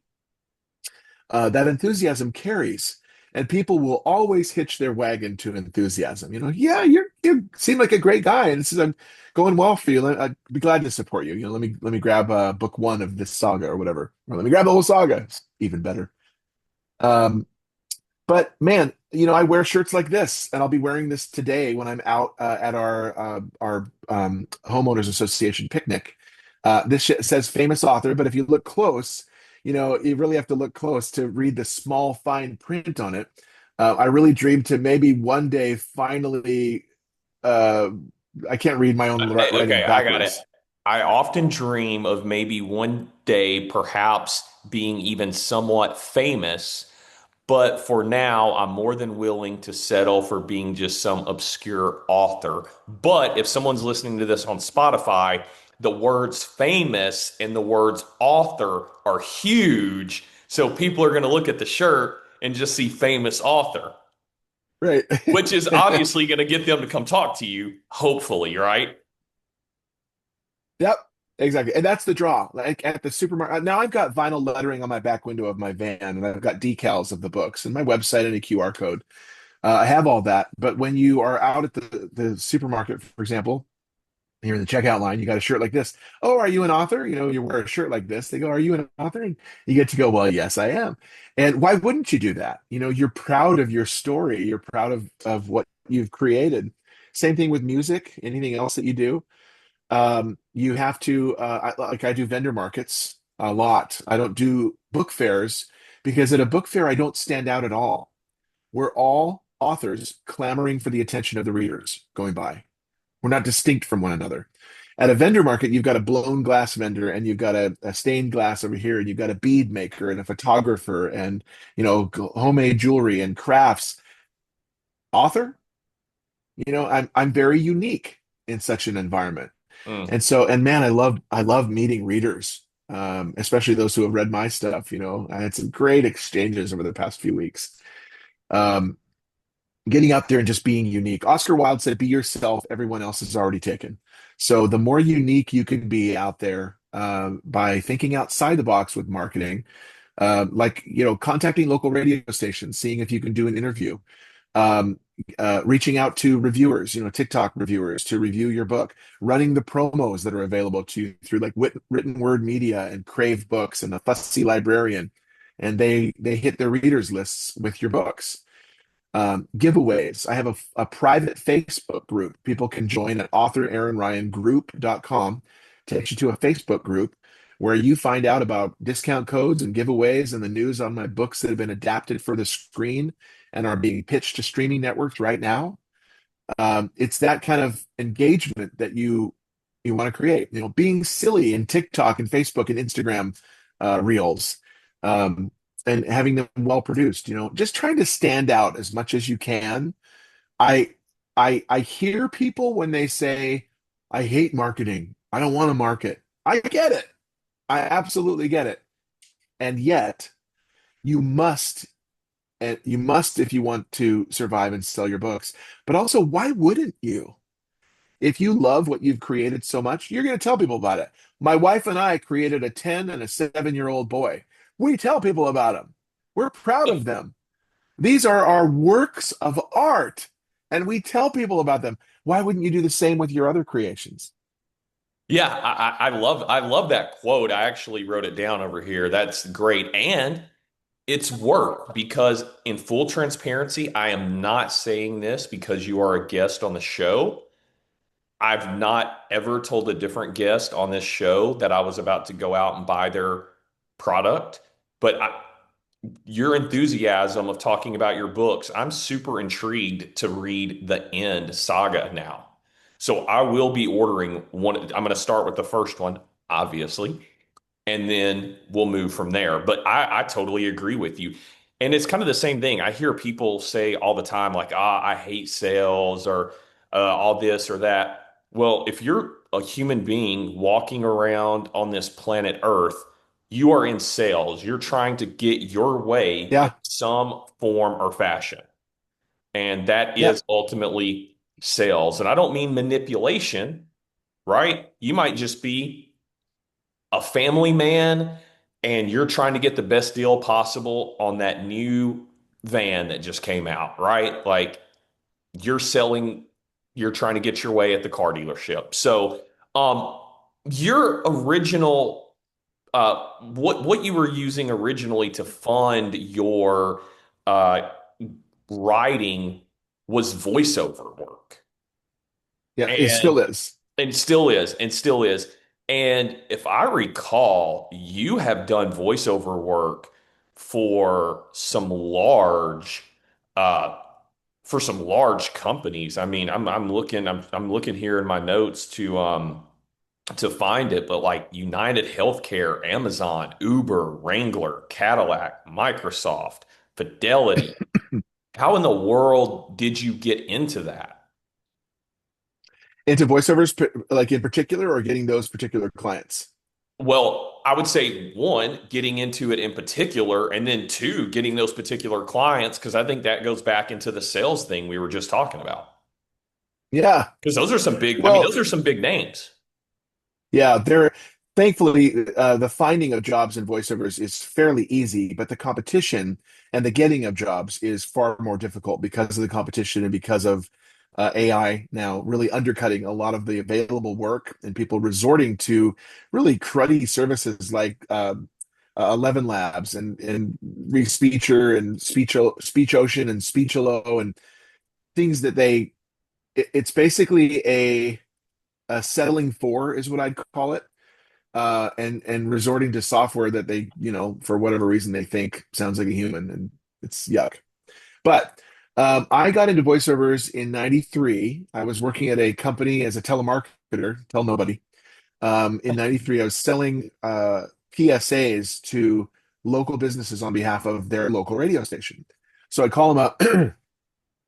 that enthusiasm carries. And people will always hitch their wagon to enthusiasm. Yeah, you seem like a great guy, and this is I'm going well for you. I'd be glad to support you. Let me grab book one of this saga or whatever, or let me grab the whole saga. It's even better. Um, but man, I wear shirts like this, and I'll be wearing this today when I'm out at our homeowners association picnic. This says famous author, but if you look close, you really have to look close to read the small fine print on it. I really dream to maybe one day finally. Uh, I can't read my own writing Okay, I got it. backwards. I often dream of maybe one day perhaps being even somewhat famous, but for now, I'm more than willing to settle for being just some obscure author. But if someone's listening to this on Spotify, the words famous and the words author are huge. So people are going to look at the shirt and just see famous author, Right. which is obviously going to get them to come talk to you, hopefully, right? Yep, exactly. And that's the draw. Like at the supermarket. Now I've got vinyl lettering on my back window of my van, and I've got decals of the books and my website and a QR code. I have all that. But when you are out at the supermarket, for example, you're in the checkout line, you got a shirt like this. "Oh, are you an author?" You wear a shirt like this. They go, "Are you an author?" And you get to go, "Well, yes, I am." And why wouldn't you do that? You're proud of your story. You're proud of what you've created. Same thing with music, anything else that you do. You have to, I do vendor markets a lot. I don't do book fairs because at a book fair, I don't stand out at all. We're all authors clamoring for the attention of the readers going by. We're not distinct from one another. At a vendor market, you've got a blown glass vendor, and you've got a stained glass over here, and you've got a bead maker and a photographer and, homemade jewelry and crafts. Author, I'm very unique in such an environment. Mm. And man, I love meeting readers, especially those who have read my stuff. I had some great exchanges over the past few weeks. Um, Getting out there and just being unique. Oscar Wilde said, "Be yourself. Everyone else is already taken." So the more unique you can be out there by thinking outside the box with marketing, like contacting local radio stations, seeing if you can do an interview, um, reaching out to reviewers, TikTok reviewers to review your book, running the promos that are available to you through like written word media and Crave Books and the Fussy Librarian, and they hit their readers lists with your books. Giveaways. I have a private Facebook group. People can join at authoraaronryangroup.com. Takes you to a Facebook group where you find out about discount codes and giveaways and the news on my books that have been adapted for the screen and are being pitched to streaming networks right now. It's that kind of engagement that you want to create. Being silly in TikTok and Facebook and Instagram reels, um, and having them well produced. Just trying to stand out as much as you can. I I hear people when they say, "I hate marketing. I don't want to market." I get it. I absolutely get it. And yet you must, and you must if you want to survive and sell your books. But also, why wouldn't you? If you love what you've created so much, you're going to tell people about it. My wife and I created a 10 and a 7-year-old boy. We tell people about them. We're proud of them. These are our works of art, and we tell people about them. Why wouldn't you do the same with your other creations? Yeah, I love that quote. I actually wrote it down over here. That's great. And it's work because in full transparency, I am not saying this because you are a guest on the show. I've not ever told a different guest on this show that I was about to go out and buy their product. But your enthusiasm of talking about your books, I'm super intrigued to read the end Saga now. So I will be ordering one. I'm going to start with the first one, obviously, and then we'll move from there. But I totally agree with you. And it's kind of the same thing. I hear people say all the time, like, I hate sales or all this or that. Well, if you're a human being walking around on this planet Earth, you are in sales. You're trying to get your way in Yeah, some form or fashion. And that yeah, is ultimately sales. And I don't mean manipulation, right? You might just be a family man and you're trying to get the best deal possible on that new van that just came out, right? Like you're selling, you're trying to get your way at the car dealership. So, your original, what you were using originally to fund your uh, writing was voiceover work. yeah. It And still is. and still is, and still is. And if I recall, you have done voiceover work for some large, uh, for some large companies. I mean, I'm looking here in my notes to find it, but like UnitedHealthcare, Amazon, Uber, Wrangler, Cadillac, Microsoft, Fidelity. How in the world did you get into that? Into voiceovers, like in particular, or getting those particular clients. Well, I would say one, getting into it in particular, and then two, getting those particular clients, because I think that goes back into the sales thing we were just talking about. Yeah. Because those are some big, I mean, Well, those are some big names. yeah, they're thankfully the finding of jobs in voiceovers is fairly easy, but the competition and the getting of jobs is far more difficult because of the competition and because of AI now really undercutting a lot of the available work and people resorting to really cruddy services like 11 Labs and Respeecher and Speech Ocean and Speechelo and things that it's basically a settling for is what I'd call it, and resorting to software that they, for whatever reason they think sounds like a human, and it's yuck. But I got into voiceovers in '93. I was working at a company as a telemarketer, tell nobody. In '93, I was selling PSAs to local businesses on behalf of their local radio station. So I'd call them up and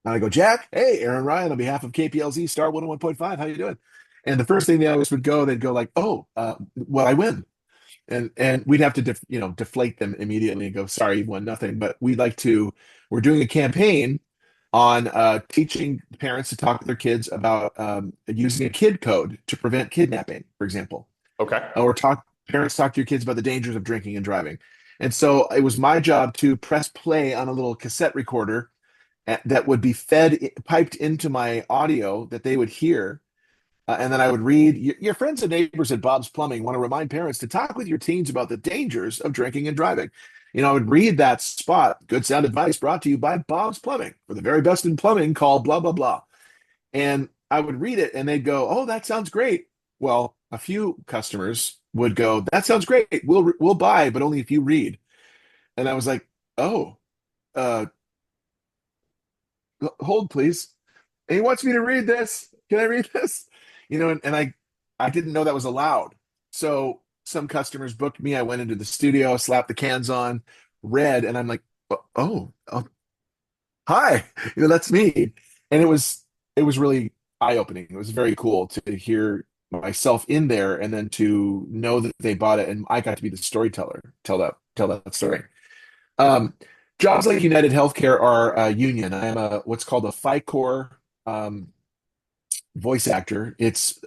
I go, Jack, hey, Aaron Ryan on behalf of KPLZ Star 101.5, how you doing? And the first thing they always would go, they'd go like, oh, well, I win. And we'd have to deflate them immediately and go, sorry, you won nothing. But we're doing a campaign on teaching parents to talk to their kids about using a kid code to prevent kidnapping, for example, Okay. or talk to your kids about the dangers of drinking and driving. And so it was my job to press play on a little cassette recorder that would be piped into my audio that they would hear, and then I would read, your friends and neighbors at Bob's Plumbing want to remind parents to talk with your teens about the dangers of drinking and driving. I would read that spot. Good sound advice brought to you by Bob's Plumbing. For the very best in plumbing, call blah, blah, blah. And I would read it and they'd go, oh, that sounds great. Well, a few customers would go, that sounds great. We'll buy, but only if you read. And I was like, oh, uh, hold please. And he wants me to read this. Can I read this? And I didn't know that was allowed. So some customers booked me. I went into the studio, slapped the cans on, read, and I'm like, oh, hi, that's me. And it was really eye-opening. It was very cool to hear myself in there and then to know that they bought it and I got to be the storyteller, tell that story. Um, Jobs like United Healthcare are union. I am a what's called a FICOR um, voice actor. It's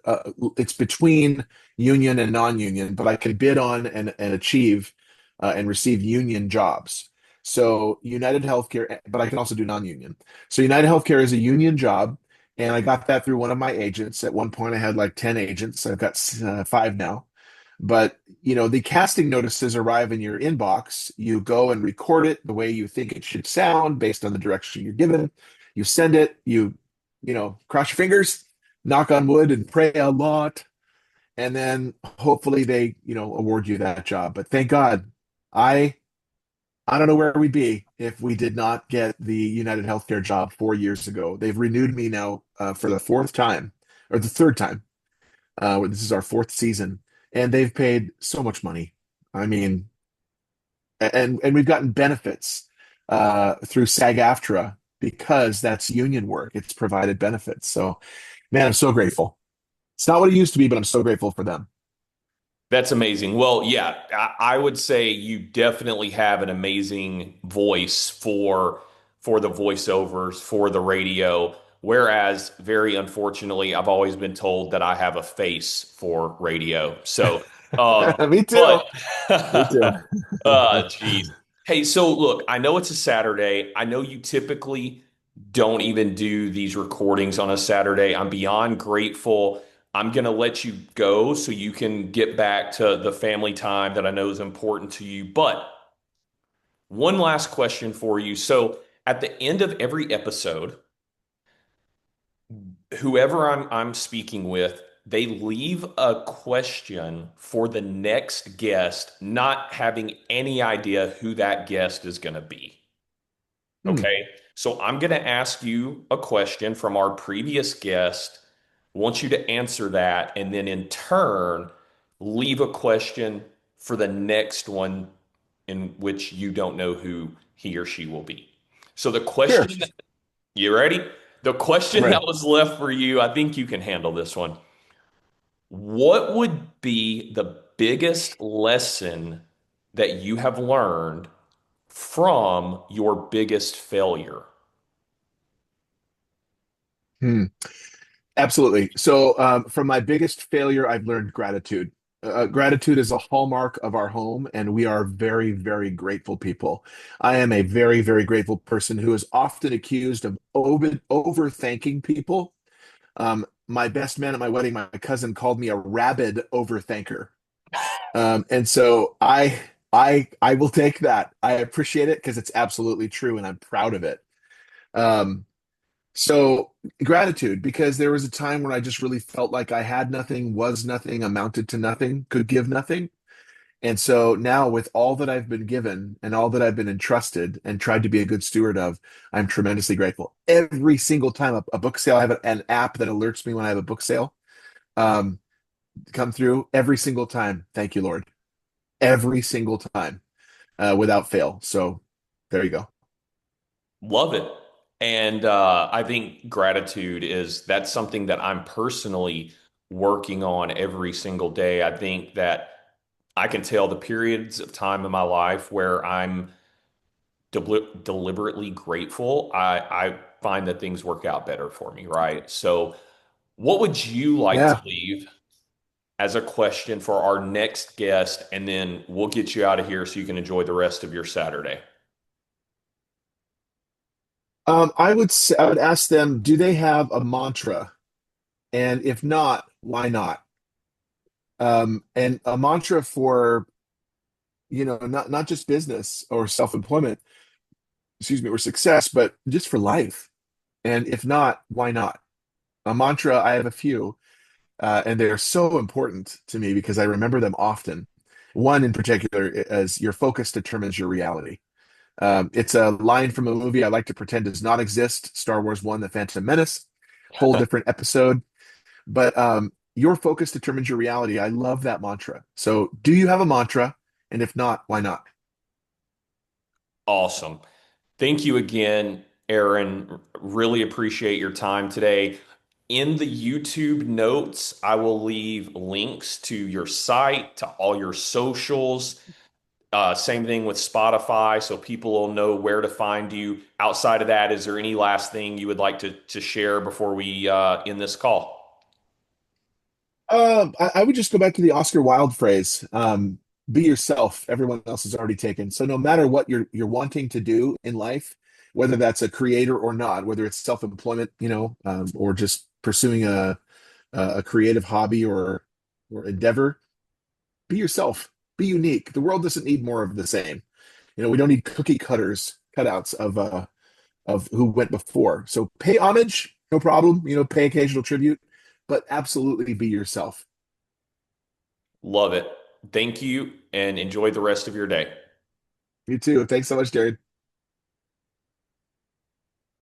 between union and non-union, but I can bid on and achieve and receive union jobs. So United Healthcare, but I can also do non-union. So United Healthcare is a union job, and I got that through one of my agents. At one point, I had like 10 agents. I've got five now. But the casting notices arrive in your inbox. You go and record it the way you think it should sound based on the direction you're given. You send it. You cross your fingers, knock on wood, and pray a lot, and then hopefully they award you that job. But thank God, I I don't know where we'd be if we did not get the United Healthcare job 4 years ago. They've renewed me now for the fourth time or the third time. This is our fourth season, and they've paid so much money. I mean, and we've gotten benefits through SAG-AFTRA because that's union work. It's provided benefits. So, man, I'm so grateful. It's not what it used to be, but I'm so grateful for them. That's amazing. Well, yeah, I would say you definitely have an amazing voice for the voiceovers, for the radio. Whereas, very unfortunately, I've always been told that I have a face for radio. So, Me too. but, Me too. geez. Hey, so look, I know it's a Saturday. I know you typically don't even do these recordings on a Saturday. I'm beyond grateful. I'm going to let you go so you can get back to the family time that I know is important to you. But one last question for you. So at the end of every episode, whoever I'm speaking with, they leave a question for the next guest, not having any idea who that guest is going to be. Hmm. Okay. So I'm going to ask you a question from our previous guest. I want you to answer that. And then in turn, leave a question for the next one in which you don't know who he or she will be. So the Sure. question, you ready? The I'm question that ready. was left for you, I think you can handle this one. What would be the biggest lesson that you have learned from your biggest failure? Hmm. Absolutely. So, from my biggest failure, I've learned gratitude. Gratitude is a hallmark of our home, and we are very, very grateful people. I am a very, very grateful person who is often accused of overthanking people. My best man at my wedding, my cousin, called me a rabid overthanker. And so I will take that. I appreciate it because it's absolutely true, and I'm proud of it. Um, so gratitude, because there was a time when I just really felt like I had nothing, was nothing, amounted to nothing, could give nothing. And so now with all that I've been given and all that I've been entrusted and tried to be a good steward of, I'm tremendously grateful. Every single time a book sale, I have an app that alerts me when I have a book sale um, come through every single time. Thank you, Lord. Every single time without fail. So there you go. Love it. And I think gratitude is that's something that I'm personally working on every single day. I think that I can tell the periods of time in my life where I'm deliberately grateful. I find that things work out better for me, right? So, what would you like to Yeah. leave as a question for our next guest? And then we'll get you out of here so you can enjoy the rest of your Saturday. I would ask them, do they have a mantra? And if not, why not? And a mantra for, not just business or self-employment, excuse me, or success, but just for life. And if not, why not? A mantra, I have a few, and they're so important to me because I remember them often. One in particular is your focus determines your reality. It's a line from a movie I like to pretend does not exist, Star Wars One: The Phantom Menace. Whole different episode. But your focus determines your reality. I love that mantra. So, do you have a mantra? And if not, why not? Awesome. Thank you again, Aaron. Really appreciate your time today. In the YouTube notes, I will leave links to your site, to all your socials. Same thing with Spotify, so people will know where to find you. Outside of that, is there any last thing you would like to share before we end this call? I would just go back to the Oscar Wilde phrase, be yourself. Everyone else is already taken. So no matter what you're wanting to do in life, whether that's a creator or not, whether it's self-employment, or just pursuing a creative hobby or endeavor, be yourself. Be unique. The world doesn't need more of the same. We don't need cookie cutouts of who went before. So pay homage, no problem. Pay occasional tribute, but absolutely be yourself. Love it. Thank you and enjoy the rest of your day. You too. Thanks so much, Jared.